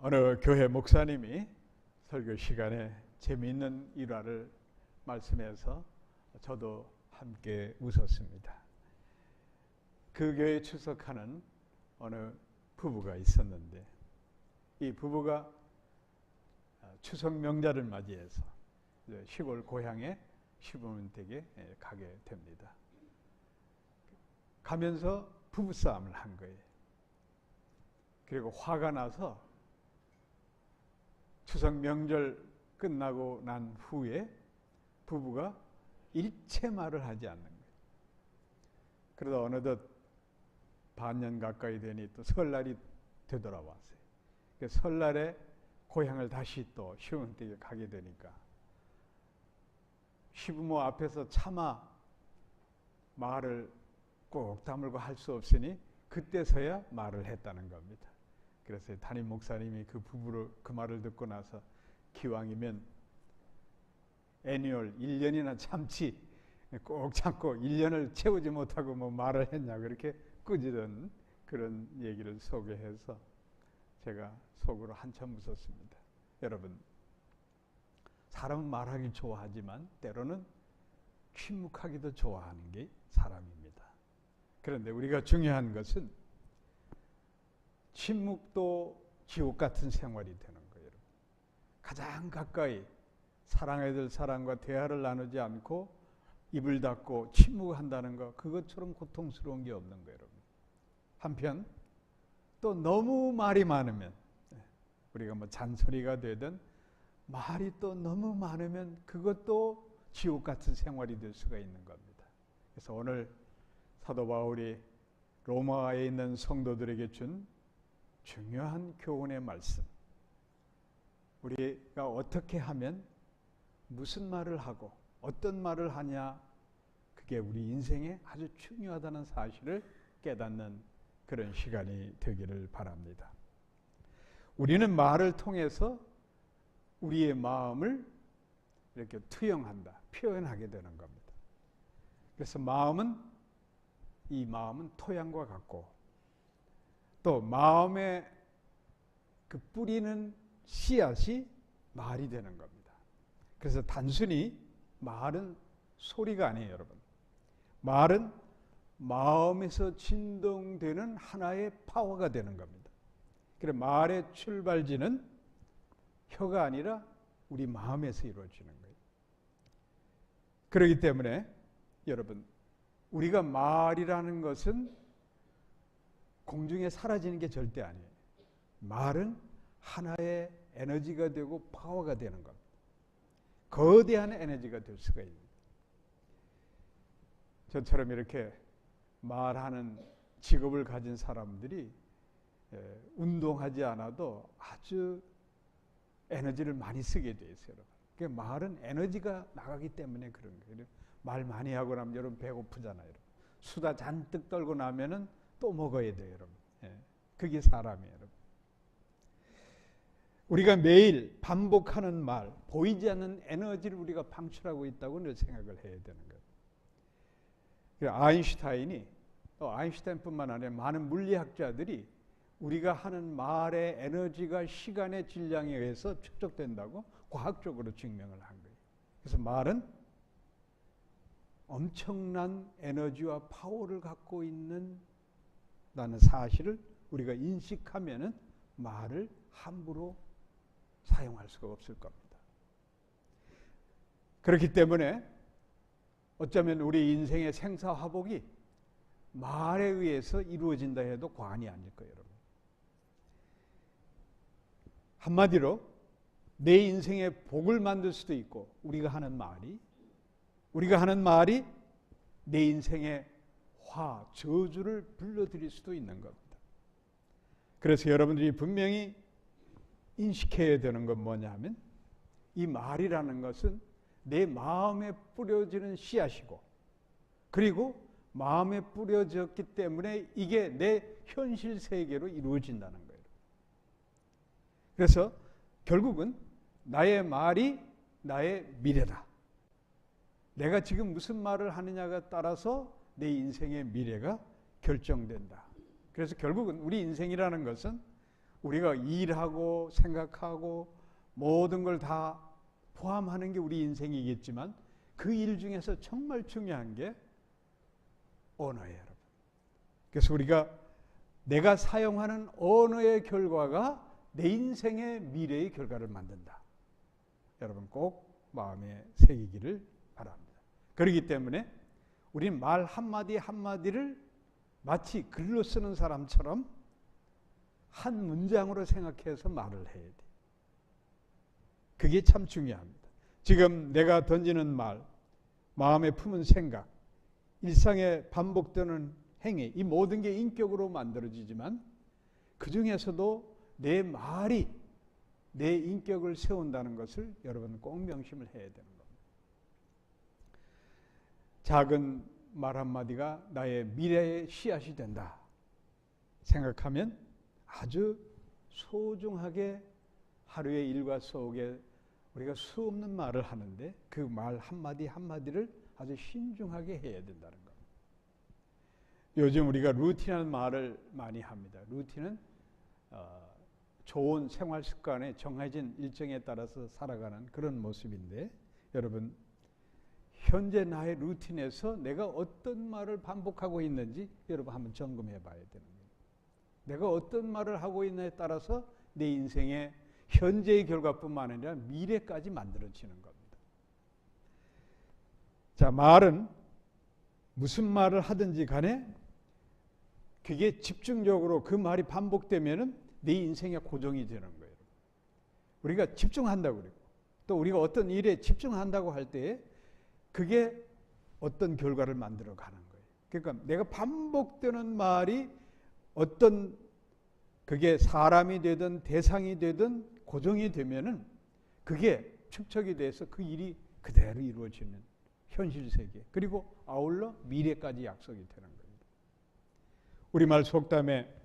어느 교회 목사님이 설교 시간에 재미있는 일화를 말씀해서 저도 함께 웃었습니다. 그 교회에 출석하는 어느 부부가 있었는데 이 부부가 추석 명절을 맞이해서 시골 고향에 시부모 댁에 가게 됩니다. 가면서 부부싸움을 한 거예요. 그리고 화가 나서 추석 명절 끝나고 난 후에 부부가 일체 말을 하지 않는 거예요. 그러다 어느덧 반년 가까이 되니 또 설날이 되돌아왔어요. 설날에 고향을 다시 또 시부모 댁에 가게 되니까 시부모 앞에서 차마 말을 꼭 다물고 할 수 없으니 그때서야 말을 했다는 겁니다. 그래서 담임 목사님이 그 부부를 그 말을 듣고 나서 기왕이면 애니얼 1년이나 참지 꼭 참고 1년을 채우지 못하고 뭐 말을 했냐 그렇게 꾸짖은 그런 얘기를 소개해서 제가 속으로 한참 웃었습니다. 여러분, 사람은 말하기 좋아하지만 때로는 침묵하기도 좋아하는 게 사람입니다. 그런데 우리가 중요한 것은 침묵도 지옥 같은 생활이 되는 거예요. 가장 가까이 사랑해야 될 사람과 대화를 나누지 않고 입을 닫고 침묵한다는 것, 그것처럼 고통스러운 게 없는 거예요. 한편 또 너무 말이 많으면 우리가 뭐 잔소리가 되든 말이 또 너무 많으면 그것도 지옥 같은 생활이 될 수가 있는 겁니다. 그래서 오늘 사도 바울이 로마에 있는 성도들에게 준 중요한 교훈의 말씀, 우리가 어떻게 하면 무슨 말을 하고 어떤 말을 하냐, 그게 우리 인생에 아주 중요하다는 사실을 깨닫는 그런 시간이 되기를 바랍니다. 우리는 말을 통해서 우리의 마음을 이렇게 투영한다, 표현하게 되는 겁니다. 그래서 이 마음은 토양과 같고 또 마음의 그 뿌리는 씨앗이 말이 되는 겁니다. 그래서 단순히 말은 소리가 아니에요, 여러분. 말은 마음에서 진동되는 하나의 파워가 되는 겁니다. 그래서 말의 출발지는 혀가 아니라 우리 마음에서 이루어지는 거예요. 그렇기 때문에 여러분, 우리가 말이라는 것은 공중에 사라지는 게 절대 아니에요. 말은 하나의 에너지가 되고 파워가 되는 겁니다. 거대한 에너지가 될 수가 있습니다. 저처럼 이렇게 말하는 직업을 가진 사람들이 운동하지 않아도 아주 에너지를 많이 쓰게 돼 있어요. 그러니까 말은 에너지가 나가기 때문에 그런 거예요. 말 많이 하고 나면 여러분 배고프잖아요. 여러분. 수다 잔뜩 떨고 나면은 또 먹어야 돼요, 여러분. 그게 사람이에요, 여러분. 우리가 매일 반복하는 말, 보이지 않는 에너지를 우리가 방출하고 있다고 늘 생각을 해야 되는 거예요. 아인슈타인뿐만 아니라 많은 물리학자들이 우리가 하는 말의 에너지가 시간의 질량에 의해서 축적된다고 과학적으로 증명을 한 거예요. 그래서 말은 엄청난 에너지와 파워를 갖고 있는 라는 사실을 우리가 인식하면은 말을 함부로 사용할 수가 없을 겁니다. 그렇기 때문에 어쩌면 우리 인생의 생사화복이 말에 의해서 이루어진다 해도 과언이 아닐 거예요, 여러분. 한마디로 내 인생의 복을 만들 수도 있고 우리가 하는 말이 내 인생의 저주를 불러들일 수도 있는 겁니다. 그래서 여러분들이 분명히 인식해야 되는 건 뭐냐면 이 말이라는 것은 내 마음에 뿌려지는 씨앗이고 그리고 마음에 뿌려졌기 때문에 이게 내 현실 세계로 이루어진다는 거예요. 그래서 결국은 나의 말이 나의 미래다. 내가 지금 무슨 말을 하느냐가 따라서 내 인생의 미래가 결정된다. 그래서 결국은 우리 인생이라는 것은 우리가 일하고 생각하고 모든 걸 다 포함하는 게 우리 인생이겠지만 그 일 중에서 정말 중요한 게 언어예요, 여러분. 그래서 우리가 내가 사용하는 언어의 결과가 내 인생의 미래의 결과를 만든다. 여러분 꼭 마음에 새기기를 바랍니다. 그렇기 때문에 우리는 말 한마디 한마디를 마치 글로 쓰는 사람처럼 한 문장으로 생각해서 말을 해야 돼. 그게 참 중요합니다. 지금 내가 던지는 말, 마음에 품은 생각, 일상에 반복되는 행위, 이 모든 게 인격으로 만들어지지만 그 중에서도 내 말이 내 인격을 세운다는 것을 여러분 꼭 명심을 해야 되는 겁니다. 작은 말 한마디가 나의 미래의 씨앗이 된다 생각하면 아주 소중하게 하루의 일과 속에 우리가 수없는 말을 하는데 그 말 한마디 한마디를 아주 신중하게 해야 된다는 겁니다. 요즘 우리가 루틴이라는 말을 많이 합니다. 루틴은 좋은 생활 습관에 정해진 일정에 따라서 살아가는 그런 모습인데 여러분 현재 나의 루틴에서 내가 어떤 말을 반복하고 있는지 여러분 한번 점검해 봐야 되는 거예요. 내가 어떤 말을 하고 있느냐에 따라서 내 인생의 현재의 결과뿐만 아니라 미래까지 만들어지는 겁니다. 자, 말은 무슨 말을 하든지 간에 그게 집중적으로 그 말이 반복되면은 내 인생의 고정이 되는 거예요. 우리가 집중한다고 그러고 또 우리가 어떤 일에 집중한다고 할 때에 그게 어떤 결과를 만들어 가는 거예요. 그러니까 내가 반복되는 말이 어떤 그게 사람이 되든 대상이 되든 고정이 되면은 그게 축적이 돼서 그 일이 그대로 이루어지는 현실 세계 그리고 아울러 미래까지 약속이 되는 겁니다. 우리말 속담에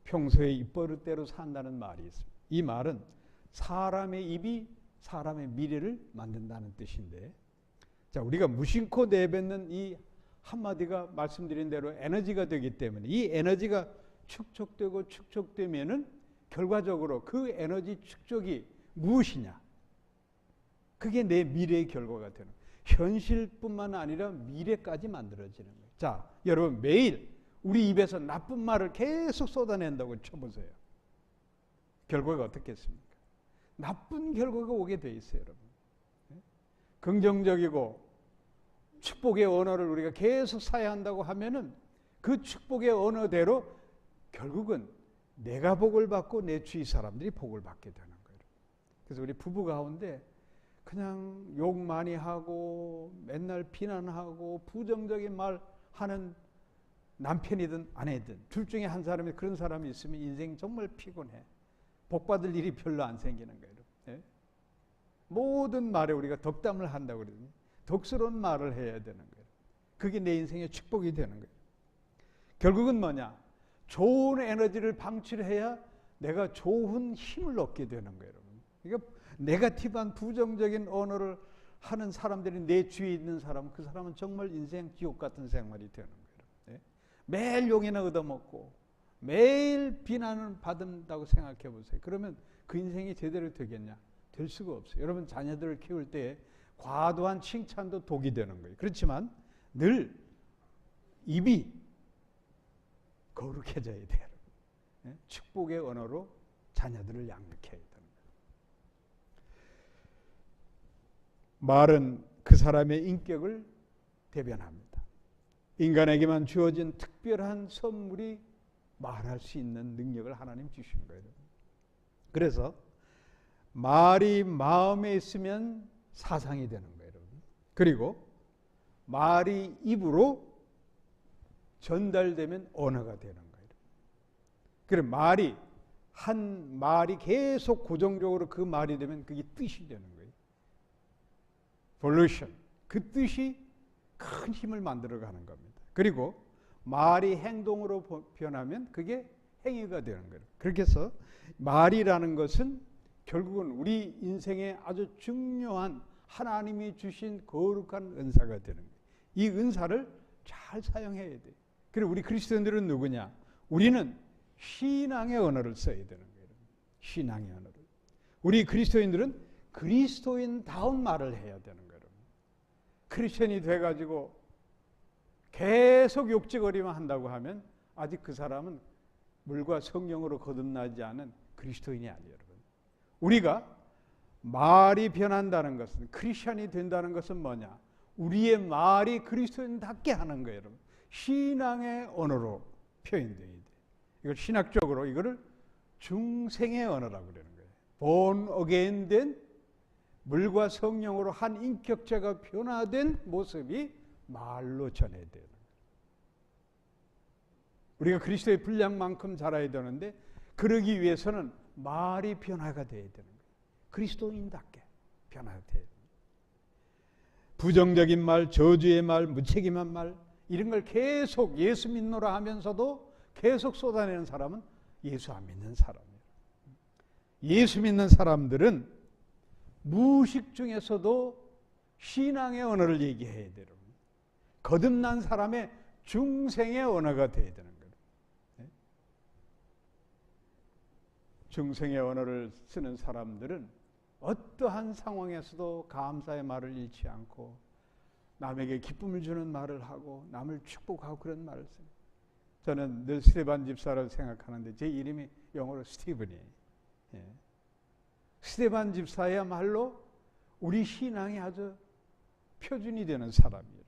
평소에 입버릇대로 산다는 말이 있습니다. 이 말은 사람의 입이 사람의 미래를 만든다는 뜻인데 자, 우리가 무심코 내뱉는 이 한마디가 말씀드린 대로 에너지가 되기 때문에 이 에너지가 축적되고 축적되면은 결과적으로 그 에너지 축적이 무엇이냐? 그게 내 미래의 결과가 되는 거예요. 현실뿐만 아니라 미래까지 만들어지는 거예요. 자, 여러분 매일 우리 입에서 나쁜 말을 계속 쏟아낸다고 쳐보세요. 결과가 어떻겠습니까? 나쁜 결과가 오게 돼 있어요, 여러분. 긍정적이고 축복의 언어를 우리가 계속 사야 한다고 하면은 그 축복의 언어대로 결국은 내가 복을 받고 내 주위 사람들이 복을 받게 되는 거예요. 그래서 우리 부부 가운데 그냥 욕 많이 하고 맨날 비난하고 부정적인 말 하는 남편이든 아내든 둘 중에 한 사람이 그런 사람이 있으면 인생 정말 피곤해. 복 받을 일이 별로 안 생기는 거예요. 예? 모든 말에 우리가 덕담을 한다고 그러거든요. 덕스러운 말을 해야 되는 거예요. 그게 내 인생의 축복이 되는 거예요. 결국은 뭐냐? 좋은 에너지를 방출해야 내가 좋은 힘을 얻게 되는 거예요. 그러니까 네거티브한 부정적인 언어를 하는 사람들이 내 주위에 있는 사람, 그 사람은 정말 인생 지옥 같은 생활이 되는 거예요. 매일 욕이나 얻어먹고 매일 비난을 받는다고 생각해 보세요. 그러면 그 인생이 제대로 되겠냐? 될 수가 없어요. 여러분 자녀들을 키울 때 과도한 칭찬도 독이 되는 거예요. 그렇지만 늘 입이 거룩해져야 돼요. 축복의 언어로 자녀들을 양육해야 되는 거예요. 말은 그 사람의 인격을 대변합니다. 인간에게만 주어진 특별한 선물이 말할 수 있는 능력을 하나님 주신 거예요. 그래서 말이 마음에 있으면 사상이 되는 거예요. 그리고 말이 입으로 전달되면 언어가 되는 거예요. 그럼 말이 한 말이 계속 고정적으로 그 말이 되면 그게 뜻이 되는 거예요. 볼루션. 그 뜻이 큰 힘을 만들어가는 겁니다. 그리고 말이 행동으로 변하면 그게 행위가 되는 거예요. 그렇게 해서 말이라는 것은 결국은 우리 인생에 아주 중요한 하나님이 주신 거룩한 은사가 되는 거예요. 이 은사를 잘 사용해야 돼요. 그리고 우리 그리스도인들은 누구냐? 우리는 신앙의 언어를 써야 되는 거예요. 신앙의 언어를. 우리 그리스도인들은 그리스도인다운 말을 해야 되는 거예요. 크리스천이 돼가지고 계속 욕짓거리만 한다고 하면 아직 그 사람은 물과 성령으로 거듭나지 않은 그리스도인이 아니에요. 여러분. 우리가 말이 변한다는 것은, 크리스천이 된다는 것은 뭐냐? 우리의 말이 그리스도인답게 하는 거예요. 여러분. 신앙의 언어로 표현되어야 돼. 이걸 신학적으로 이거를 중생의 언어라고 그러는 거예요. born again 된 물과 성령으로 한 인격체가 변화된 모습이 말로 전해야 돼요. 우리가 그리스도의 분량만큼 자라야 되는데 그러기 위해서는 말이 변화가 돼야 되는 거예요. 그리스도인답게 변화가 돼야 돼요. 부정적인 말, 저주의 말, 무책임한 말 이런 걸 계속 예수 믿노라 하면서도 계속 쏟아내는 사람은 예수 안 믿는 사람이에요. 예수 믿는 사람들은 무의식 중에서도 신앙의 언어를 얘기해야 돼요. 거듭난 사람의 중생의 언어가 돼야 되는 거예요. 중생의 언어를 쓰는 사람들은 어떠한 상황에서도 감사의 말을 잃지 않고 남에게 기쁨을 주는 말을 하고 남을 축복하고 그런 말을 써요. 저는 늘 스테반 집사를 생각하는데 제 이름이 영어로 스티븐이에요. 스테반 집사야말로 우리 신앙이 아주 표준이 되는 사람이에요.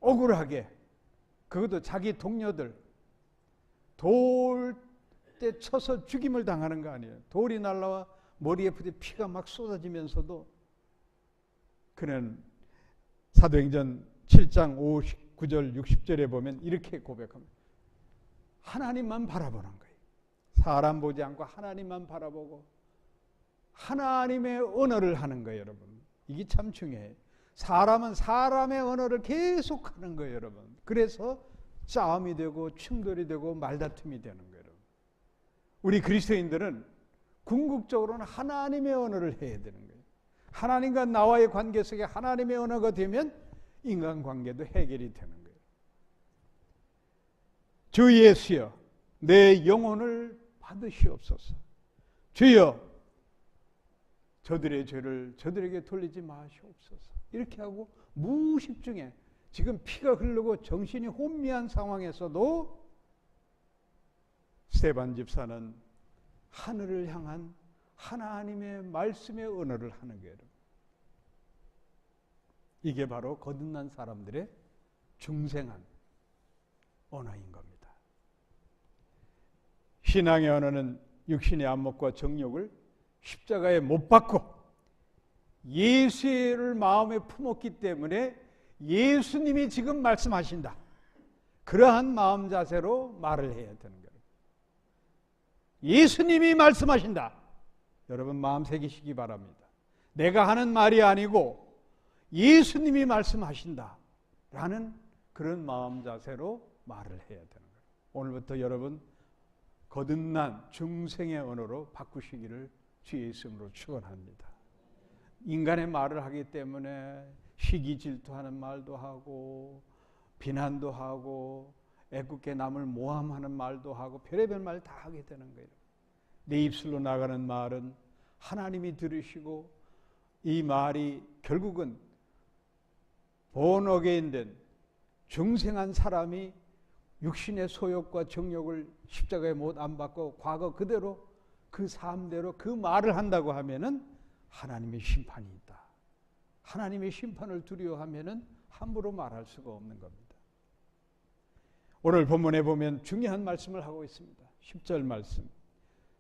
억울하게 그것도 자기 동료들 돌때 쳐서 죽임을 당하는 거 아니에요. 돌이 날라와 머리에 부딪혀 피가 막 쏟아지면서도 그는 사도행전 7장 59절 60절에 보면 이렇게 고백합니다. 하나님만 바라보는 거예요. 사람 보지 않고 하나님만 바라보고 하나님의 언어를 하는 거예요. 여러분. 이게 참 중요해요. 사람은 사람의 언어를 계속 하는 거예요. 여러분. 그래서 싸움이 되고 충돌이 되고 말다툼이 되는 거예요. 여러분. 우리 그리스도인들은 궁극적으로는 하나님의 언어를 해야 되는 거예요. 하나님과 나와의 관계 속에 하나님의 언어가 되면 인간관계도 해결이 되는 거예요. 주 예수여 내 영혼을 받으시옵소서. 주여 저들의 죄를 저들에게 돌리지 마시옵소서. 이렇게 하고 무의식 중에 지금 피가 흐르고 정신이 혼미한 상황에서도 스테반 집사는 하늘을 향한 하나님의 말씀의 언어를 하는 거예요. 이게 바로 거듭난 사람들의 중생한 언어인 겁니다. 신앙의 언어는 육신의 안목과 정욕을 십자가에 못 박고 예수를 마음에 품었기 때문에 예수님이 지금 말씀하신다. 그러한 마음 자세로 말을 해야 되는 거예요. 예수님이 말씀하신다. 여러분 마음 새기시기 바랍니다. 내가 하는 말이 아니고 예수님이 말씀하신다. 라는 그런 마음 자세로 말을 해야 되는 거예요. 오늘부터 여러분 거듭난 중생의 언어로 바꾸시기를 주 예수님으로 축원합니다. 인간의 말을 하기 때문에 시기 질투하는 말도 하고 비난도 하고 애꿎게 남을 모함하는 말도 하고 별의별 말 다 하게 되는 거예요. 내 입술로 나가는 말은 하나님이 들으시고 이 말이 결국은 born again 된 중생한 사람이 육신의 소욕과 정욕을 십자가에 못 안 받고 과거 그대로 그 삶대로 그 말을 한다고 하면은 하나님의 심판이 있다. 하나님의 심판을 두려워하면은 함부로 말할 수가 없는 겁니다. 오늘 본문에 보면 중요한 말씀을 하고 있습니다. 10절 말씀.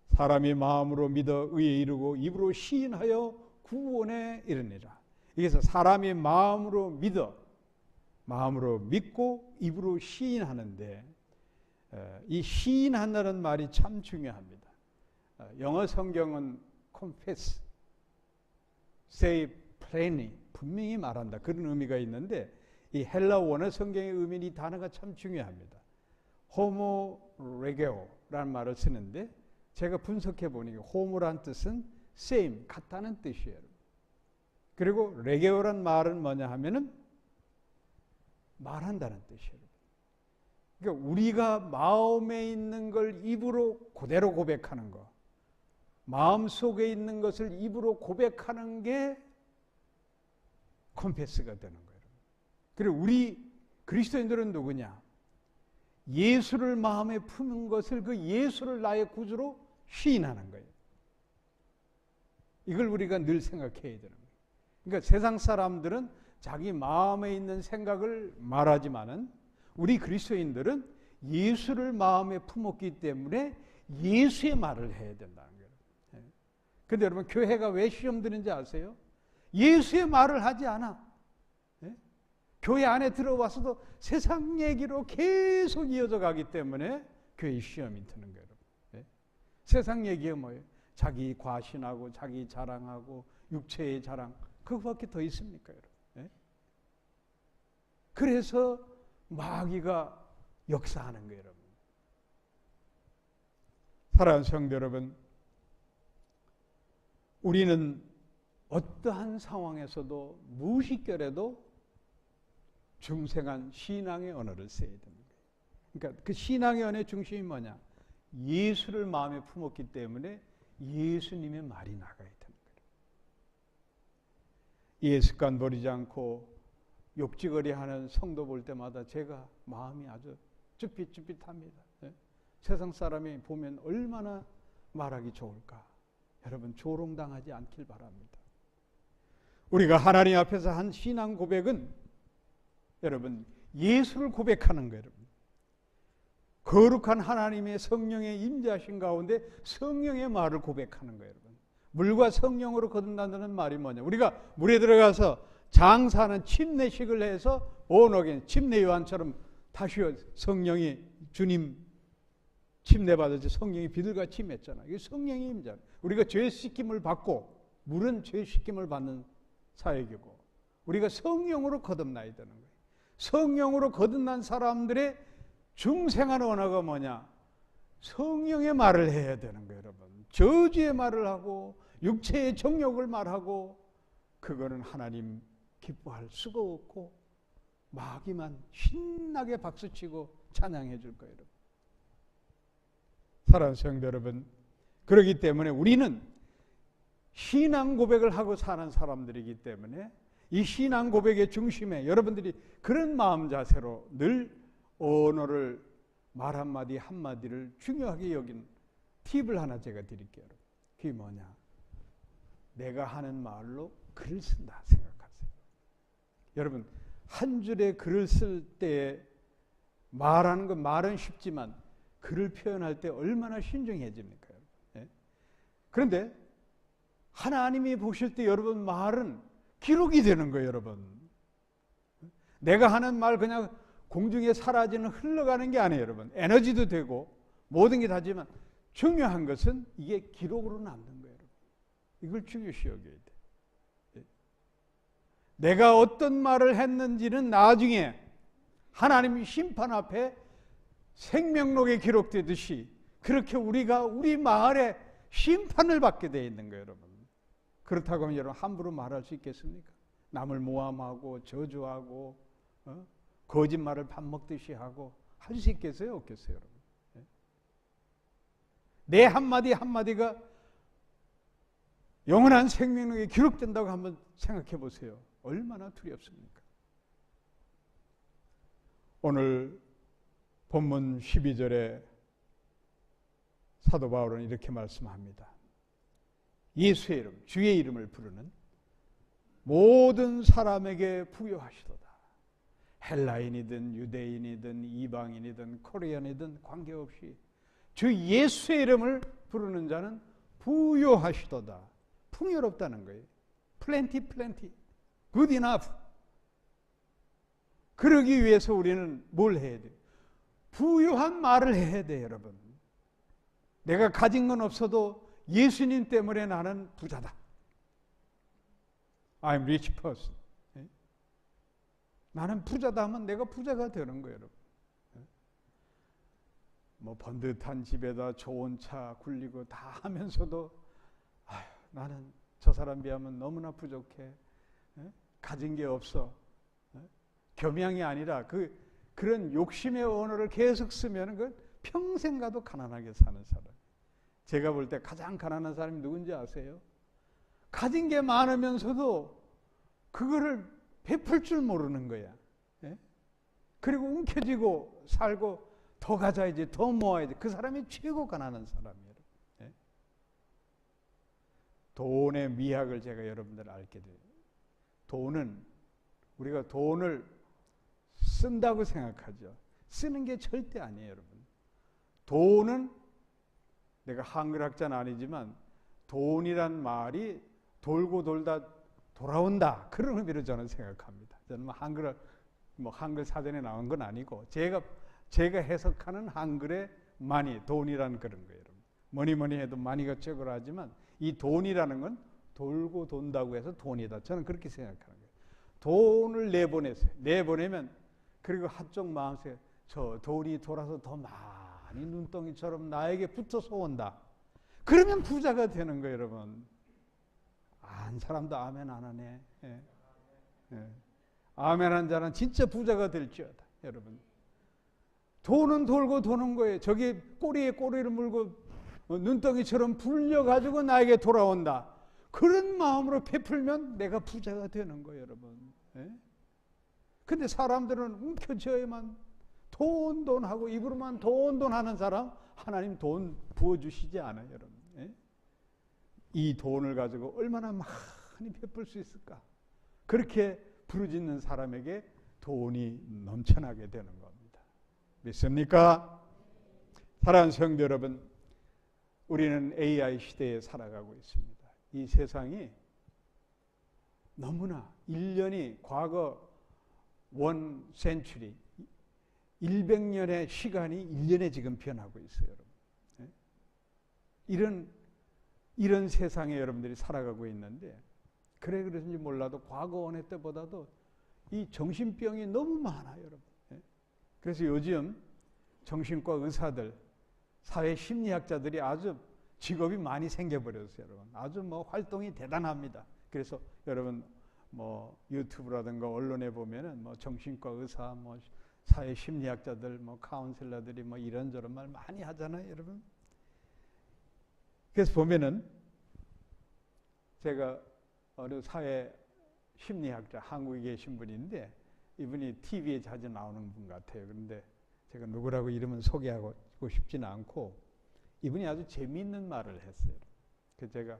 사람이 마음으로 믿어 의에 이르고 입으로 시인하여 구원에 이르니라. 여기서 사람이 마음으로 믿어 마음으로 믿고 입으로 시인하는데 이 시인한다는 말이 참 중요합니다. 영어 성경은 confess, say plainly, 분명히 말한다. 그런 의미가 있는데 이 헬라 원어 성경의 의미는 이 단어가 참 중요합니다. 호모레게오라는 말을 쓰는데 제가 분석해 보니까 호모란 뜻은 same, 같다는 뜻이에요. 그리고 레게오란 말은 뭐냐 하면은 말한다는 뜻이에요. 그러니까 우리가 마음에 있는 걸 입으로 그대로 고백하는 거, 마음속에 있는 것을 입으로 고백하는 게 컨페스가 되는 거예요. 그리고 우리 그리스도인들은 누구냐? 예수를 마음에 품은 것을 그 예수를 나의 구주로 시인하는 거예요. 이걸 우리가 늘 생각해야 되는 거예요. 그러니까 세상 사람들은 자기 마음에 있는 생각을 말하지만은 우리 그리스도인들은 예수를 마음에 품었기 때문에 예수의 말을 해야 된다는 거예요. 그런데 여러분, 교회가 왜 시험 드는지 아세요? 예수의 말을 하지 않아. 교회 안에 들어와서도 세상 얘기로 계속 이어져 가기 때문에 교회 시험이 드는 거예요. 세상 얘기가 뭐예요? 자기 과신하고 자기 자랑하고 육체의 자랑, 그거밖에 더 있습니까, 여러분? 그래서 마귀가 역사하는 거예요, 여러분. 사랑하는 성도 여러분, 우리는 어떠한 상황에서도 무식결에도 중생한 신앙의 언어를 써야 되는 거예요. 그러니까 그 신앙의 언어의 중심이 뭐냐? 예수를 마음에 품었기 때문에 예수님의 말이 나가야 되는 거예요. 예습관 버리지 않고 욕지거리 하는 성도 볼 때마다 제가 마음이 아주 쭈삣쭈삣합니다. 세상 사람이 보면 얼마나 말하기 좋을까. 여러분, 조롱당하지 않길 바랍니다. 우리가 하나님 앞에서 한 신앙 고백은 여러분, 예수를 고백하는 거예요. 여러분. 거룩한 하나님의 성령의 임재하신 가운데 성령의 말을 고백하는 거예요. 여러분. 물과 성령으로 거듭난다는 말이 뭐냐? 우리가 물에 들어가서 장사하는 침례식을 해서 온어겐 침례 요한처럼 다시 성령이 주님 침례 받았지, 성령이 비둘같이 임했잖아요. 이게 성령의 임재. 우리가 죄 씻김을 받고, 물은 죄 씻김을 받는 사역이고, 우리가 성령으로 거듭나야 되는 거예요. 성령으로 거듭난 사람들의 중생한 언어가 뭐냐? 성령의 말을 해야 되는 거예요, 여러분. 저주의 말을 하고 육체의 정욕을 말하고, 그거는 하나님 기뻐할 수가 없고 마귀만 신나게 박수치고 찬양해 줄 거예요, 여러분. 사랑하는 성도 여러분, 그렇기 때문에 우리는 신앙 고백을 하고 사는 사람들이기 때문에 이 신앙 고백의 중심에 여러분들이 그런 마음 자세로 늘 언어를 말 한마디 한마디를 중요하게 여긴 팁을 하나 제가 드릴게요. 그게 뭐냐? 내가 하는 말로 글을 쓴다 생각하세요. 여러분, 한 줄의 글을 쓸 때 말하는 건 말은 쉽지만 글을 표현할 때 얼마나 신중해집니까? 그런데 하나님이 보실 때 여러분 말은 기록이 되는 거예요, 여러분. 내가 하는 말 그냥 공중에 사라지는 흘러가는 게 아니에요, 여러분. 에너지도 되고 모든 게 다지만 중요한 것은 이게 기록으로 남는 거예요, 여러분. 이걸 중요시 여겨야 돼. 내가 어떤 말을 했는지는 나중에 하나님 심판 앞에 생명록에 기록되듯이 그렇게 우리가 우리 말에 심판을 받게 되어 있는 거예요, 여러분. 그렇다고 하면 여러분 함부로 말할 수 있겠습니까? 남을 모함하고 저주하고 거짓말을 밥 먹듯이 하고 할 수 있겠어요? 없겠어요, 여러분? 내 한마디 한마디가 영원한 생명력에 기록된다고 한번 생각해 보세요. 얼마나 두렵습니까? 오늘 본문 12절에 사도 바울은 이렇게 말씀합니다. 예수의 이름, 주의 이름을 부르는 모든 사람에게 부여하시도다. 헬라인이든 유대인이든 이방인이든 코리안이든 관계없이 주 예수의 이름을 부르는 자는 부여하시도다. 풍요롭다는 거예요. plenty, good enough. 그러기 위해서 우리는 뭘 해야 돼요? 부유한 말을 해야 돼요, 여러분. 내가 가진 건 없어도 예수님 때문에 나는 부자다. I'm rich person. 나는 부자다 하면 내가 부자가 되는 거예요, 여러분. 뭐 번듯한 집에다 좋은 차 굴리고 다 하면서도 아휴, 나는 저 사람 비하면 너무나 부족해. 가진 게 없어. 겸양이 아니라 그런 욕심의 언어를 계속 쓰면 그 평생 가도 가난하게 사는 사람. 제가 볼 때 가장 가난한 사람이 누군지 아세요? 가진 게 많으면서도 그거를 베풀 줄 모르는 거야. 예? 그리고 움켜쥐고 살고 더 가져야지, 더 모아야지. 그 사람이 최고 가난한 사람이에요. 예? 돈의 미학을 제가 여러분들 알게 돼요. 돈은 우리가 돈을 쓴다고 생각하죠. 쓰는 게 절대 아니에요, 여러분. 돈은 내가 한글학자는 아니지만 돈이란 말이 돌고 돌다 돌아온다. 그런 의미로 저는 생각합니다. 저는 한글 사전에 나온 건 아니고 제가 해석하는 한글의 많이 돈이란 그런 거예요. 뭐니 해도 많이가 최고로 하지만 이 돈이라는 건 돌고 돈다고 해서 돈이다. 저는 그렇게 생각하는 거예요. 돈을 내보내세요. 내보내면 그리고 한쪽 마음속에 저 돈이 돌아서 더 많이 눈덩이처럼 나에게 붙어서 온다. 그러면 부자가 되는 거예요, 여러분. 안 사람도 아멘 안 하네. 예. 예. 아멘 한 자는 진짜 부자가 될지어다, 여러분. 돈은 돌고 도는 거예요. 저기 꼬리에 꼬리를 물고 눈덩이처럼 불려가지고 나에게 돌아온다. 그런 마음으로 베풀면 내가 부자가 되는 거예요, 여러분. 예? 근데 사람들은 움켜쥐어야만 돈 하고 입으로만 돈 하는 사람 하나님 돈 부어주시지 않아요, 여러분. 예? 이 돈을 가지고 얼마나 많이 베풀 수 있을까? 그렇게 부르짖는 사람에게 돈이 넘쳐나게 되는 겁니다. 믿습니까? 사랑하는 성도 여러분, 우리는 AI 시대에 살아가고 있습니다. 이 세상이 너무나 1년이 과거 원 센츄리 100년의 시간이 1년에 지금 변하고 있어요, 여러분. 이런 세상에 여러분들이 살아가고 있는데 그런지 몰라도 과거 원의 때보다도 이 정신병이 너무 많아요, 여러분. 그래서 요즘 정신과 의사들, 사회심리학자들이 아주 직업이 많이 생겨버렸어요, 여러분. 아주 활동이 대단합니다. 그래서 여러분 유튜브라든가 언론에 보면은 정신과 의사, 사회심리학자들, 카운셀러들이 이런저런 말 많이 하잖아요, 여러분. 그래서 보면은 제가 어느 사회심리학자 한국에 계신 분인데 이분이 TV에 자주 나오는 분 같아요. 그런데 제가 누구라고 이름은 소개하고 싶지는 않고 이분이 아주 재미있는 말을 했어요. 그래서 제가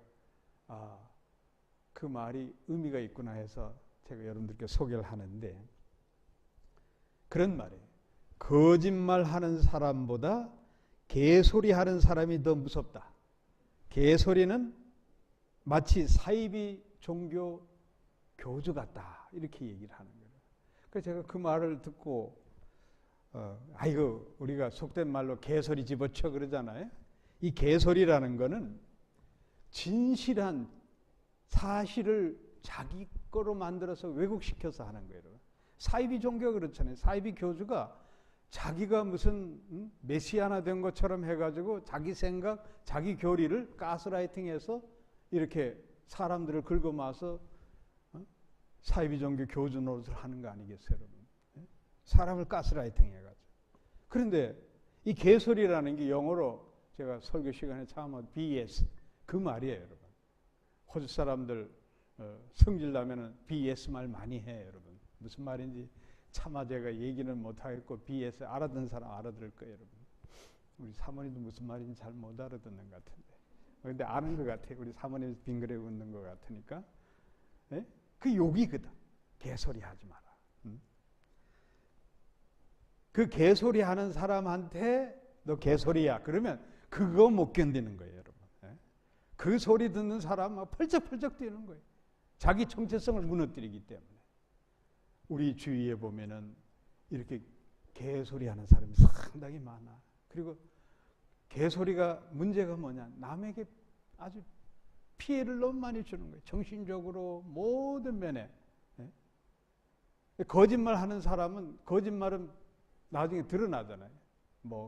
그 말이 의미가 있구나 해서 제가 여러분들께 소개를 하는데 그런 말이에요. 거짓말하는 사람보다 개소리하는 사람이 더 무섭다. 개소리는 마치 사이비 종교 교주 같다. 이렇게 얘기를 하는 거예요. 그래서 제가 그 말을 듣고 아이고 우리가 속된 말로 개소리 집어쳐 그러잖아요. 이 개소리라는 거는 진실한 사실을 자기 거로 만들어서 왜곡시켜서 하는 거예요. 사이비 종교가 그렇잖아요. 사이비 교주가 자기가 무슨 메시아나 된 것처럼 해가지고 자기 생각, 자기 교리를 가스라이팅해서 이렇게 사람들을 긁어모아서 사이비 종교 교주 노릇을 하는 거 아니겠어요, 여러분? 사람을 가스라이팅 해가지고. 그런데 이 개소리라는 게 영어로 제가 설교 시간에 처음 한 BS 그 말이에요, 여러분. 호주 사람들 성질 나면은 BS 말 많이 해, 여러분. 무슨 말인지 차마 제가 얘기는 못하겠고 BS 알아듣는 사람 알아들을 거예요, 여러분. 우리 사모님도 무슨 말인지 잘 못 알아듣는 것 같은데. 근데 아는 것 같아요. 우리 사모님 빙그레 웃는 것 같으니까. 네? 그 욕이거든. 개소리 하지 마라. 그 개소리 하는 사람한테 너 개소리야. 그러면 그거 못 견디는 거예요, 여러분. 네? 그 소리 듣는 사람 막 펄쩍펄쩍 뛰는 거예요. 자기 정체성을 무너뜨리기 때문에. 우리 주위에 보면은 이렇게 개소리 하는 사람이 상당히 많아. 그리고 개소리가 문제가 뭐냐? 남에게 아주 피해를 너무 많이 주는 거예요. 정신적으로 모든 면에. 거짓말 하는 사람은 거짓말은 나중에 드러나잖아요.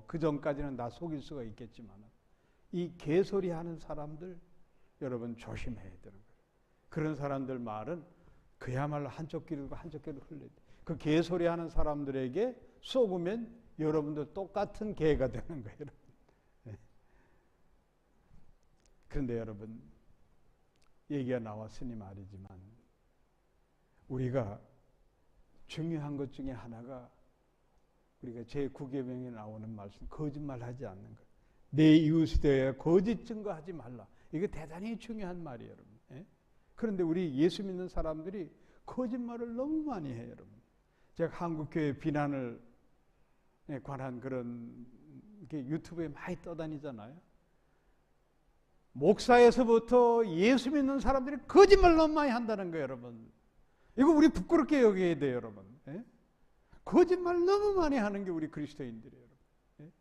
그 전까지는 나 속일 수가 있겠지만 이 개소리 하는 사람들 여러분 조심해야 되는 거예요. 그런 사람들 말은 그야말로 한쪽 귀로 듣고 한쪽 귀로 흘려야 돼. 그 개소리 하는 사람들에게 속으면 여러분도 똑같은 개가 되는 거예요. 그런데 여러분, 얘기가 나왔으니 말이지만 우리가 중요한 것 중에 하나가 우리가 제9계명에 나오는 말씀, 거짓말하지 않는 것. 내 이웃에 대해 거짓 증거하지 말라. 이게 대단히 중요한 말이에요, 여러분. 그런데 우리 예수 믿는 사람들이 거짓말을 너무 많이 해요, 여러분. 제가 한국교회 비난을 관한 그런 게 유튜브에 많이 떠다니잖아요. 목사에서부터 예수 믿는 사람들이 거짓말 너무 많이 한다는 거예요, 여러분. 이거 우리 부끄럽게 여겨야 돼요, 여러분. 거짓말 너무 많이 하는 게 우리 그리스도인들이에요, 여러분.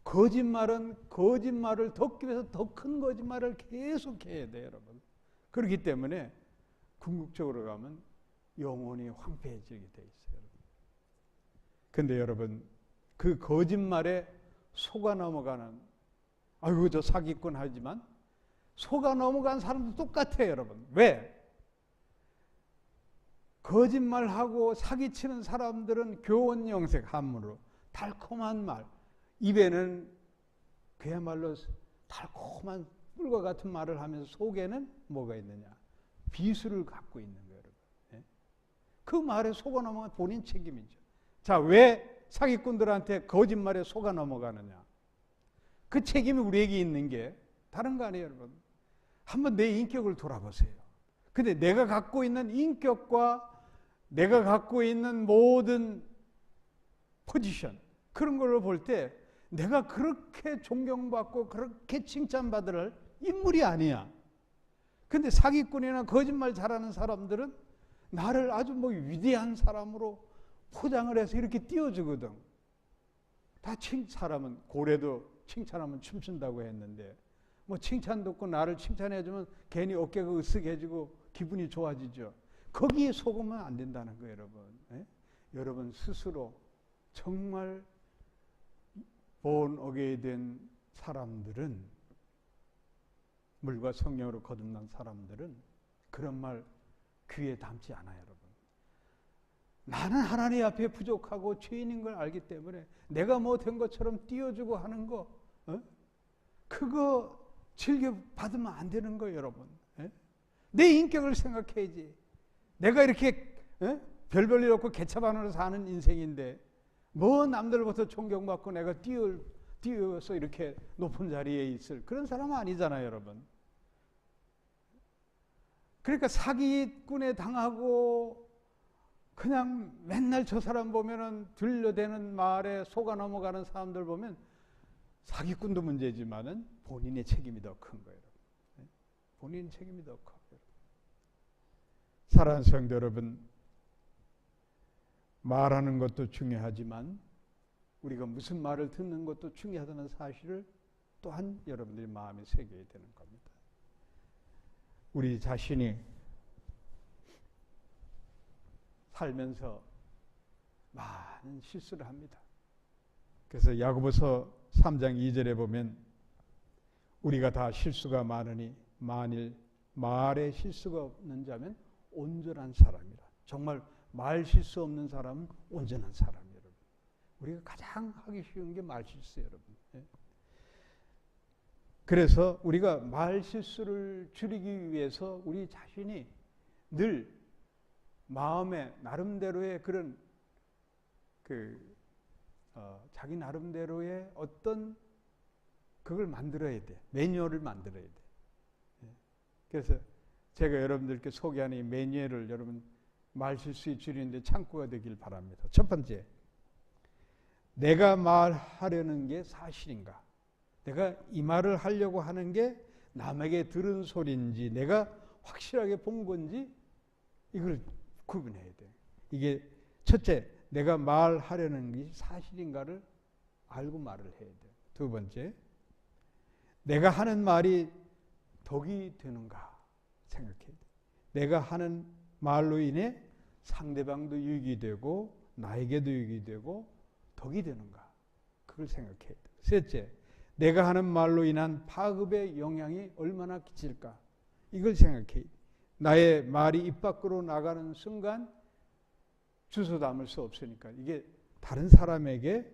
거짓말은 거짓말을 덮기 위해서 더 큰 거짓말을 계속 해야 돼요, 여러분. 그렇기 때문에 궁극적으로 가면 영혼이 황폐해지게 돼 있어요, 여러분. 근데 여러분, 그 거짓말에 속아 넘어가는, 아이고 저 사기꾼 하지만 속아 넘어간 사람도 똑같아요, 여러분. 왜? 거짓말하고 사기치는 사람들은 교원영색 한문으로 달콤한 말, 입에는 그야말로 달콤한 꿀과 같은 말을 하면서 속에는 뭐가 있느냐? 비수를 갖고 있는 거예요, 여러분. 그 말에 속아 넘어간 본인 책임이죠. 자, 왜 사기꾼들한테 거짓말에 속아 넘어가느냐? 그 책임이 우리에게 있는 게 다른 거 아니에요, 여러분. 한번 내 인격을 돌아보세요. 근데 내가 갖고 있는 인격과 내가 갖고 있는 모든 포지션, 그런 걸로 볼 때 내가 그렇게 존경받고 그렇게 칭찬받을 인물이 아니야. 근데 사기꾼이나 거짓말 잘하는 사람들은 나를 아주 뭐 위대한 사람으로 포장을 해서 이렇게 띄워주거든. 다 사람은 고래도 칭찬하면 춤춘다고 했는데 뭐 칭찬 듣고 나를 칭찬해주면 괜히 어깨가 으쓱해지고 기분이 좋아지죠. 거기에 속으면 안 된다는 거예요, 여러분. 여러분 스스로 정말 본 어게인 된 사람들은, 물과 성령으로 거듭난 사람들은 그런 말 귀에 담지 않아요, 여러분. 나는 하나님 앞에 부족하고 죄인인 걸 알기 때문에 내가 뭐 된 것처럼 띄워주고 하는 거, 그거 즐겨 받으면 안 되는 거예요, 여러분. 내 인격을 생각해야지. 내가 이렇게 별볼일 없고 개차반으로 사는 인생인데 뭐 남들부터 존경받고 내가 뛰어서 이렇게 높은 자리에 있을 그런 사람은 아니잖아요, 여러분. 그러니까 사기꾼에 당하고 그냥 맨날 저 사람 보면은 들려대는 말에 속아 넘어가는 사람들 보면 사기꾼도 문제지만은 본인의 책임이 더 큰 거예요. 본인의 책임이 더 커요. 사랑하는 성도 여러분, 말하는 것도 중요하지만 우리가 무슨 말을 듣는 것도 중요하다는 사실을 또한 여러분들이 마음에 새겨야 되는 겁니다. 우리 자신이 살면서 많은 실수를 합니다. 그래서 야고보서 3장 2절에 보면 우리가 다 실수가 많으니 만일 말에 실수가 없는 자면 온전한 사람이라. 정말 말 실수 없는 사람은 온전한 사람이에요, 여러분. 우리가 가장 하기 쉬운 게 말 실수예요, 여러분. 그래서 우리가 말 실수를 줄이기 위해서 우리 자신이 늘 마음에 나름대로의 그런 자기 나름대로의 어떤 그걸 만들어야 돼. 매뉴얼을 만들어야 돼. 그래서 제가 여러분들께 소개하는 이 매뉴얼을 여러분 말 실수에 줄이는데 참고가 되길 바랍니다. 첫 번째, 내가 말하려는 게 사실인가? 내가 이 말을 하려고 하는 게 남에게 들은 소리인지 내가 확실하게 본 건지 이걸 구분해야 돼. 이게 첫째, 내가 말하려는 게 사실인가를 알고 말을 해야 돼. 두 번째, 내가 하는 말이 덕이 되는가 생각해야 돼. 내가 하는 말로 인해 상대방도 유익이 되고 나에게도 유익이 되고 덕이 되는가, 그걸 생각해야 돼. 셋째, 내가 하는 말로 인한 파급의 영향이 얼마나 끼칠까, 이걸 생각해야 돼. 나의 말이 입 밖으로 나가는 순간 주워 담을 수 없으니까 이게 다른 사람에게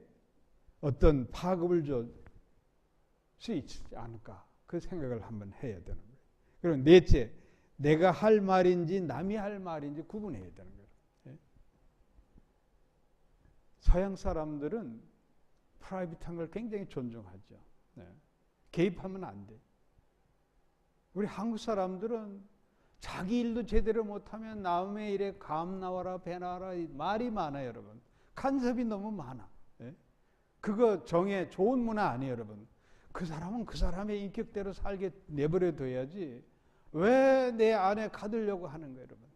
어떤 파급을 줄 수 있지 않을까 그 생각을 한번 해야 되는 거예요. 그리고 넷째, 내가 할 말인지 남이 할 말인지 구분해야 되는 거예요. 예? 서양 사람들은 프라이빗한 걸 굉장히 존중하죠. 네. 개입하면 안 돼. 우리 한국 사람들은 자기 일도 제대로 못하면 남의 일에 감 나와라 배 나와라 말이 많아요, 여러분. 간섭이 너무 많아. 예? 그거 정의 좋은 문화 아니에요, 여러분. 그 사람은 그 사람의 인격대로 살게 내버려 둬야지 왜 내 안에 가두려고 하는 거예요, 여러분.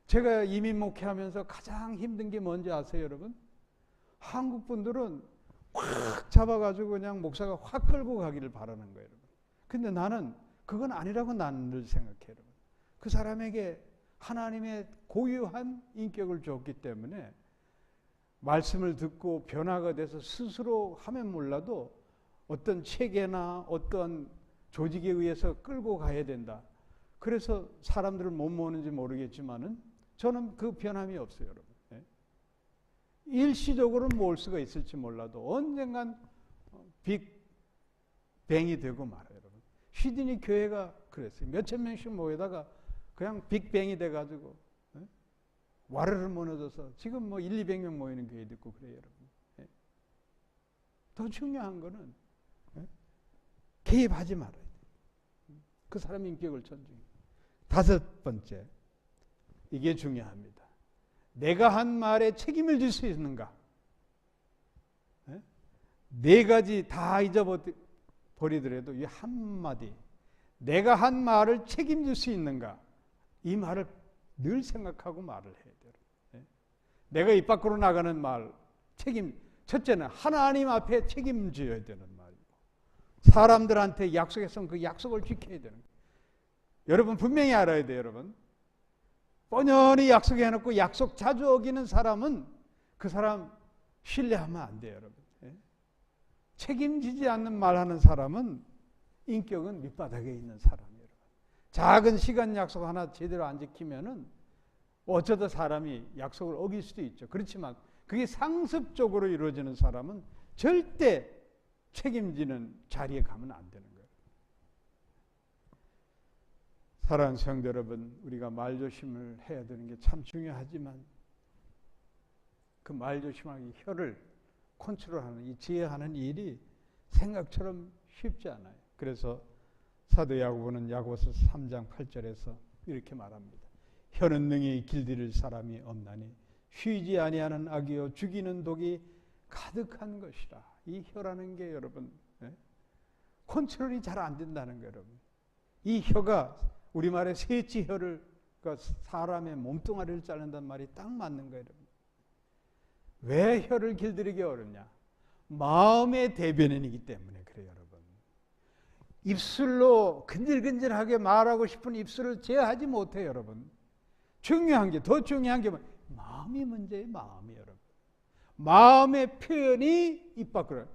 제가 이민 목회하면서 가장 힘든 게 뭔지 아세요, 여러분? 한국 분들은 확 잡아가지고 그냥 목사가 확 끌고 가기를 바라는 거예요, 여러분. 근데 나는 그건 아니라고 나는 늘 생각해요, 여러분. 그 사람에게 하나님의 고유한 인격을 줬기 때문에 말씀을 듣고 변화가 돼서 스스로 하면 몰라도 어떤 체계나 어떤 조직에 의해서 끌고 가야 된다. 그래서 사람들을 못 모으는지 모르겠지만은 저는 그 변함이 없어요, 여러분. 예? 일시적으로는 모을 수가 있을지 몰라도 언젠간 빅뱅이 되고 말아요, 여러분. 시드니 교회가 그랬어요. 몇천 명씩 모여다가 그냥 빅뱅이 돼가지고 예? 와르르 무너져서 지금 뭐 100~200명 모이는 교회도 있고 그래요, 여러분. 예? 더 중요한 거는 개입하지 말아야 돼. 그 사람의 인격을 존중해. 다섯 번째, 이게 중요합니다. 내가 한 말에 책임을 질 수 있는가? 네 가지 다 잊어버리더라도 이 한마디, 내가 한 말을 책임질 수 있는가? 이 말을 늘 생각하고 말을 해야 돼요. 내가 입 밖으로 나가는 말, 첫째는 하나님 앞에 책임져야 되는 말. 사람들한테 약속했으면 그 약속을 지켜야 되는 거예요. 여러분 분명히 알아야 돼요, 여러분. 뻔연히 약속해놓고 약속 자주 어기는 사람은 그 사람 신뢰하면 안 돼요, 여러분. 책임지지 않는 말하는 사람은 인격은 밑바닥에 있는 사람이에요. 작은 시간 약속 하나 제대로 안 지키면은 어쩌다 사람이 약속을 어길 수도 있죠. 그렇지만 그게 상습적으로 이루어지는 사람은 절대 책임지는 자리에 가면 안 되는 거예요. 사랑하는 성도 여러분, 우리가 말조심을 해야 되는 게 참 중요하지만 그 말조심하기 혀를 컨트롤하는 이 지혜하는 일이 생각처럼 쉽지 않아요. 그래서 사도 야고보는 야고보서 3장 8절에서 이렇게 말합니다. 혀는 능히 길들일 사람이 없나니 쉬지 아니하는 악이요 죽이는 독이 가득한 것이라. 이 혀라는 게 여러분 컨트롤이 잘 안 된다는 거예요, 여러분. 이 혀가 우리말에 셋째 혀를 그러니까 사람의 몸뚱아리를 자른다는 말이 딱 맞는 거예요, 여러분. 왜 혀를 길들이기 어렵냐? 마음의 대변인이기 때문에 그래요, 여러분. 입술로 근질근질하게 말하고 싶은 입술을 제어하지 못해요, 여러분. 더 중요한 게 마음이 문제예요, 마음이, 여러분. 마음의 표현이 입 밖으로.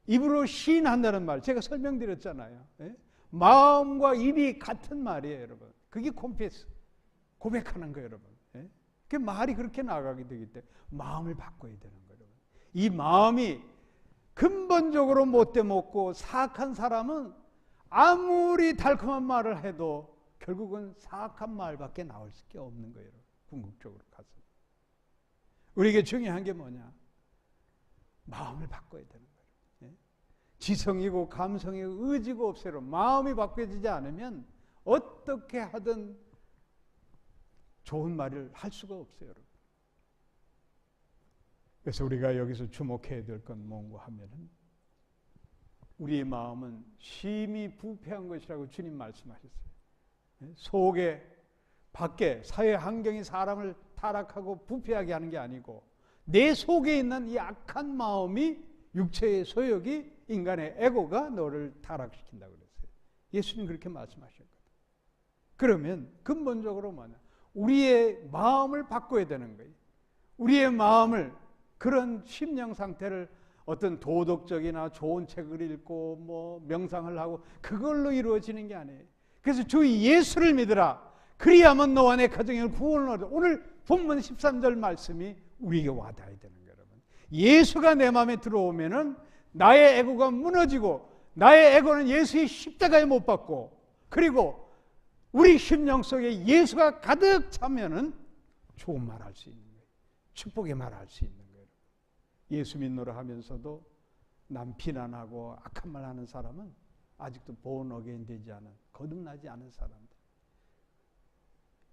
입으로 시인한다는 말 제가 설명드렸잖아요. 예? 마음과 입이 같은 말이에요, 여러분. 그게 콤페스, 고백하는 거예요, 여러분. 예? 그 말이 그렇게 나가게 되기 때문에 마음을 바꿔야 되는 거예요, 여러분. 이 마음이 근본적으로 못돼 먹고 사악한 사람은 아무리 달콤한 말을 해도 결국은 사악한 말밖에 나올 수밖에 없는 거예요, 여러분. 궁극적으로 가서. 우리에게 중요한 게 뭐냐? 마음을 바꿔야 되는 거예요. 지성이고 감성이고 의지고 없애로 마음이 바뀌어지지 않으면 어떻게 하든 좋은 말을 할 수가 없어요, 여러분. 그래서 우리가 여기서 주목해야 될 건 뭔가 하면은 우리의 마음은 심히 부패한 것이라고 주님 말씀하셨어요. 속에 밖에 사회 환경이 사람을 타락하고 부패하게 하는 게 아니고 내 속에 있는 이 악한 마음이 육체의 소욕이 인간의 에고가 너를 타락시킨다고 그랬어요. 예수님 그렇게 말씀하셨거든요. 그러면 근본적으로 뭐냐? 우리의 마음을 바꿔야 되는 거예요. 우리의 마음을 그런 심령 상태를 어떤 도덕적이나 좋은 책을 읽고 뭐 명상을 하고 그걸로 이루어지는 게 아니에요. 그래서 주 예수를 믿으라. 그리하면 너와 내 가정을 구원을 얻어. 오늘 본문 13절 말씀이 우리에게 와닿아야 되는 거예요, 여러분. 예수가 내 마음에 들어오면은 나의 에고가 무너지고, 나의 에고는 예수의 십자가에 못 박고, 그리고 우리 심령 속에 예수가 가득 차면은 좋은 말 할 수 있는 거예요. 축복의 말 할 수 있는 거예요. 예수 믿노라 하면서도 남 비난하고 악한 말 하는 사람은 아직도 born again 되지 않은, 거듭나지 않은 사람들.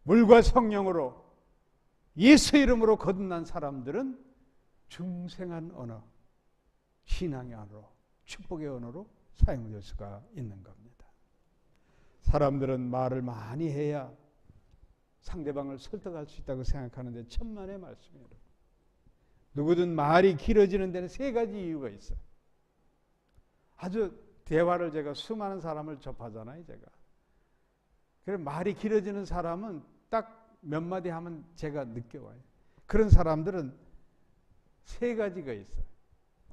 물과 성령으로 예수 이름으로 거듭난 사람들은 중생한 언어, 신앙의 언어로, 축복의 언어로 사용될 수가 있는 겁니다. 사람들은 말을 많이 해야 상대방을 설득할 수 있다고 생각하는데 천만의 말씀이에요. 누구든 말이 길어지는 데는 세 가지 이유가 있어요. 아주 대화를 제가 수많은 사람을 접하잖아요, 제가. 그래서 말이 길어지는 사람은 딱 몇 마디 하면 제가 느껴와요. 그런 사람들은 세 가지가 있어요.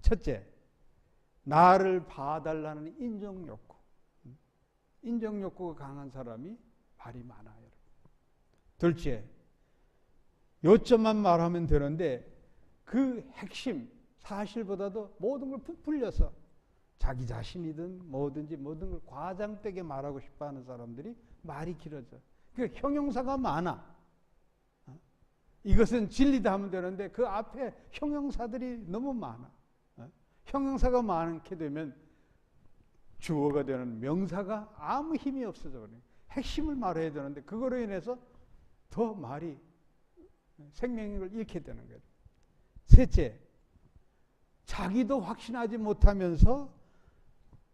첫째, 나를 봐달라는 인정욕구. 인정욕구가 강한 사람이 말이 많아요. 둘째, 요점만 말하면 되는데 그 핵심, 사실보다도 모든 걸 부풀려서 자기 자신이든 뭐든지 모든 걸 과장되게 말하고 싶어하는 사람들이 말이 길어져. 그러니까 형용사가 많아. 이것은 진리다 하면 되는데 그 앞에 형용사들이 너무 많아. 형용사가 많게 되면 주어가 되는 명사가 아무 힘이 없어져 버려요. 핵심을 말해야 되는데 그거로 인해서 더 말이 생명력을 잃게 되는 거예요. 셋째, 자기도 확신하지 못하면서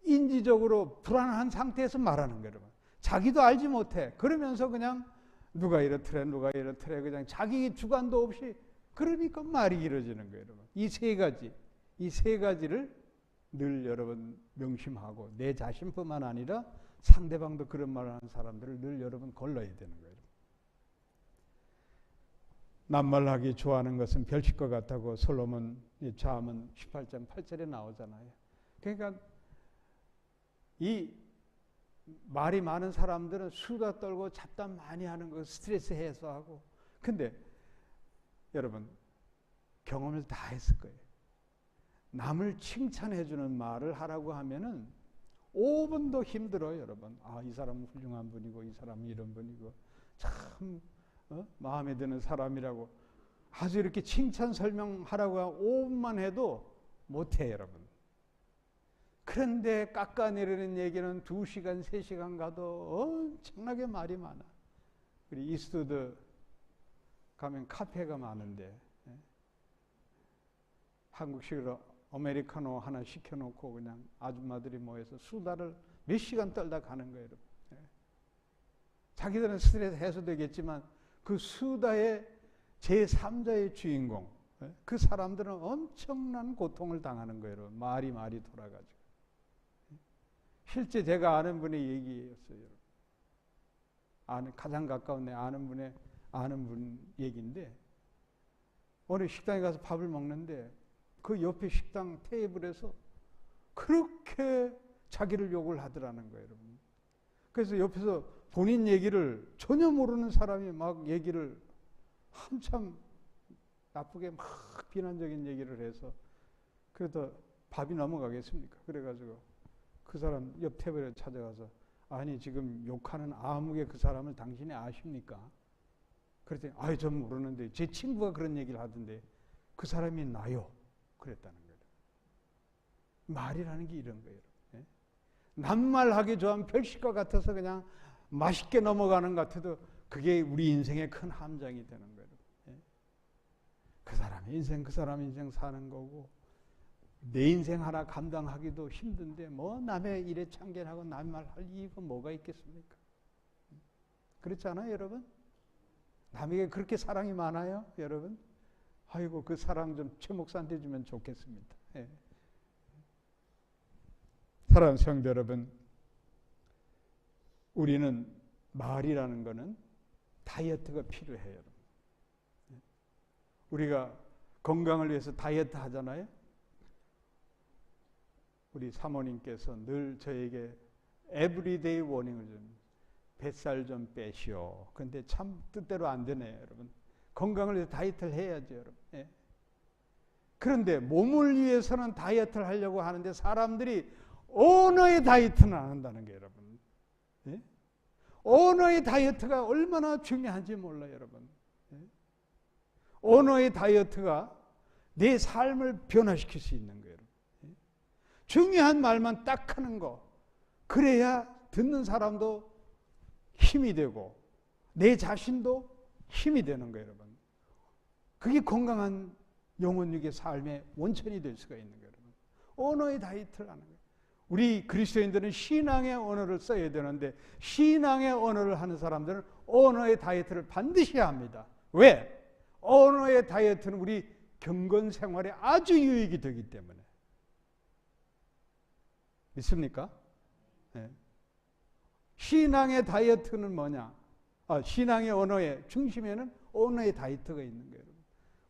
인지적으로 불안한 상태에서 말하는 거예요. 자기도 알지 못해. 그러면서 그냥 누가 이렇더래 그냥 자기 주관도 없이 그러니까 말이 길어지는 거예요. 이 세 가지를 늘 여러분 명심하고 내 자신뿐만 아니라 상대방도 그런 말을 하는 사람들을 늘 여러분 걸러야 되는 거예요. 낱말하기 좋아하는 것은 별식과 같다고 솔로몬 잠언 18장 8절에 나오잖아요. 그러니까 이 말이 많은 사람들은 수다 떨고 잡담 많이 하는 거 스트레스 해소하고. 근데 여러분 경험을 다 했을 거예요. 남을 칭찬해 주는 말을 하라고 하면은 5분도 힘들어요, 여러분. 아, 이 사람은 훌륭한 분이고 이 사람은 이런 분이고 참 마음에 드는 사람이라고 아주 이렇게 칭찬 설명하라고 5분만 해도 못해, 여러분. 그런데 깎아내리는 얘기는 2시간, 3시간 가도 엄청나게 말이 많아. 우리 이스트우드 가면 카페가 많은데 한국식으로 아메리카노 하나 시켜놓고 그냥 아줌마들이 모여서 수다를 몇 시간 떨다 가는 거예요. 자기들은 스트레스 해소되겠지만 그 수다의 제3자의 주인공, 그 사람들은 엄청난 고통을 당하는 거예요. 말이 돌아가지고. 실제 제가 아는 분의 얘기였어요. 가장 가까운 내 아는 분 얘기인데, 어느 식당에 가서 밥을 먹는데 그 옆에 식당 테이블에서 그렇게 자기를 욕을 하더라는 거예요, 여러분. 그래서 옆에서 본인 얘기를 전혀 모르는 사람이 막 얘기를 한참 나쁘게 막 비난적인 얘기를 해서, 그래도 밥이 넘어가겠습니까? 그래가지고 그 사람 옆 테이블에 찾아가서, 아니 지금 욕하는 아무개 그 사람을 당신이 아십니까? 그랬더니 아유 전 모르는데 제 친구가 그런 얘기를 하던데 그 사람이 나요. 그랬다는 거예요. 말이라는 게 이런 거예요. 낱말하기 좋아하면 별식과 같아서 그냥 맛있게 넘어가는 것 같아도 그게 우리 인생의 큰 함정이 되는 거예요. 그 사람의 인생 그 사람 인생 사는 거고, 내 인생 하나 감당하기도 힘든데 뭐 남의 일에 참견하고 남의 말 할 이유가 뭐가 있겠습니까? 그렇지 않아요, 여러분? 남에게 그렇게 사랑이 많아요, 여러분? 아이고 그 사랑 좀 최 목사한테 주면 좋겠습니다. 사랑하는 성도 여러분, 우리는 말이라는 거는 다이어트가 필요해요, 여러분. 우리가 건강을 위해서 다이어트 하잖아요. 우리 사모님께서 늘 저에게 에브리데이 워닝을 줍니다. 뱃살 좀 빼시오. 근데 참 뜻대로 안 되네요, 여러분. 건강을 위해서 다이어트를 해야죠, 여러분. 예. 그런데 몸을 위해서는 다이어트를 하려고 하는데 사람들이 언어의 다이어트는 안 한다는 게 여러분. 예? 언어의 다이어트가 얼마나 중요한지 몰라요, 여러분. 예? 언어의 다이어트가 내 삶을 변화시킬 수 있는 거예요. 예? 중요한 말만 딱 하는 거. 그래야 듣는 사람도 힘이 되고 내 자신도 힘이 되는 거예요, 여러분. 그게 건강한 영혼육의 삶의 원천이 될 수가 있는 거예요, 여러분. 언어의 다이어트를 하는 거예요. 우리 그리스도인들은 신앙의 언어를 써야 되는데 신앙의 언어를 하는 사람들은 언어의 다이어트를 반드시 합니다. 왜? 언어의 다이어트는 우리 경건 생활에 아주 유익이 되기 때문에. 믿습니까? 네. 신앙의 다이어트는 뭐냐? 신앙의 언어의 중심에는 언어의 다이어트가 있는 거예요.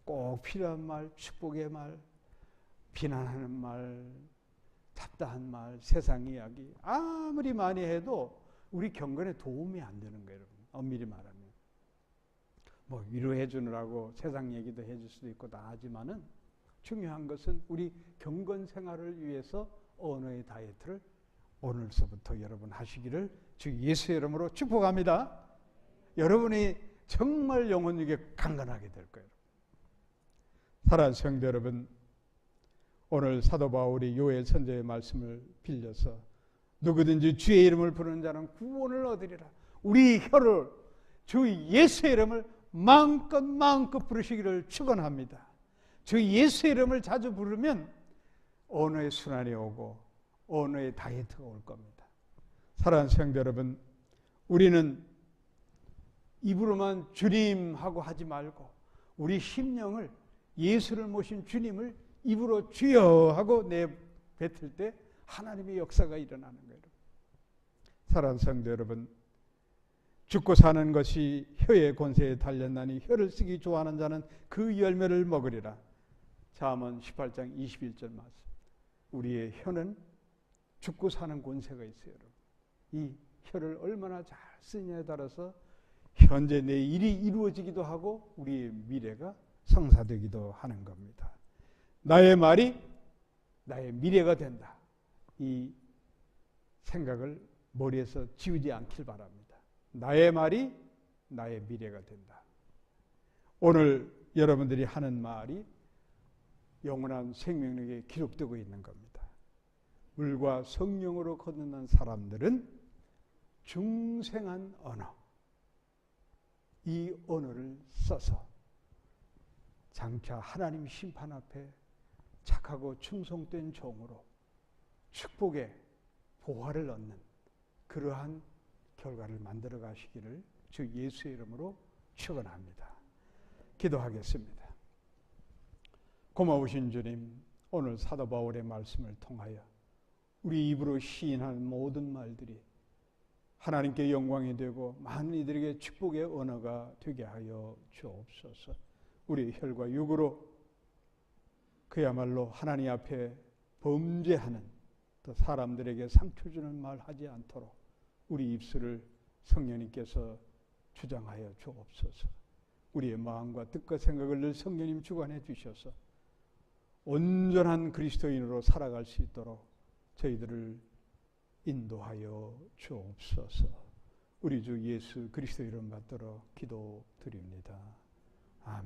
꼭 필요한 말, 축복의 말, 비난하는 말, 답답한 말, 세상 이야기 아무리 많이 해도 우리 경건에 도움이 안 되는 거예요, 여러분. 엄밀히 말하면. 뭐 위로해 주느라고 세상 얘기도 해줄 수도 있고 다 하지만은 중요한 것은 우리 경건 생활을 위해서 언어의 다이어트를 오늘서부터 여러분 하시기를 주 예수의 이름으로 축복합니다. 여러분이 정말 영혼에게 강건하게 될 거예요. 사랑하는 성도 여러분, 오늘 사도 바울이 요엘 선지자의 말씀을 빌려서 누구든지 주의 이름을 부르는 자는 구원을 얻으리라. 우리 혀를 주 예수의 이름을 마음껏 부르시기를 축원합니다. 주 예수의 이름을 자주 부르면 언어의 순환이 오고 언어의 다이어트가 올 겁니다. 사랑하는 성도 여러분, 우리는 입으로만 주님 하고 하지 말고 우리 심령을 예수를 모신 주님을 입으로 주여 하고 내뱉을 때 하나님의 역사가 일어나는 거예요. 사랑하는 성도 여러분, 죽고 사는 것이 혀의 권세에 달렸나니 혀를 쓰기 좋아하는 자는 그 열매를 먹으리라. 잠언 18장 21절 말씀. 우리의 혀는 죽고 사는 권세가 있어요. 여러분. 이 혀를 얼마나 잘 쓰느냐에 따라서 현재 내 일이 이루어지기도 하고 우리의 미래가 성사되기도 하는 겁니다. 나의 말이 나의 미래가 된다. 이 생각을 머리에서 지우지 않길 바랍니다. 나의 말이 나의 미래가 된다. 오늘 여러분들이 하는 말이 영원한 생명력에 기록되고 있는 겁니다. 물과 성령으로 거듭난 사람들은 중생한 언어, 이 언어를 써서 장차 하나님 심판 앞에 착하고 충성된 종으로 축복의 보화를 얻는 그러한 결과를 만들어 가시기를 주 예수의 이름으로 축원합니다. 기도하겠습니다. 고마우신 주님, 오늘 사도 바울의 말씀을 통하여 우리 입으로 시인하는 모든 말들이 하나님께 영광이 되고 많은 이들에게 축복의 언어가 되게 하여 주옵소서. 우리의 혈과 육으로 그야말로 하나님 앞에 범죄하는 또 사람들에게 상처 주는 말 하지 않도록 우리 입술을 성령님께서 주장하여 주옵소서. 우리의 마음과 뜻과 생각을 늘 성령님 주관해 주셔서 온전한 그리스도인으로 살아갈 수 있도록 저희들을 인도하여 주옵소서. 우리 주 예수 그리스도 이름 받들어 기도드립니다.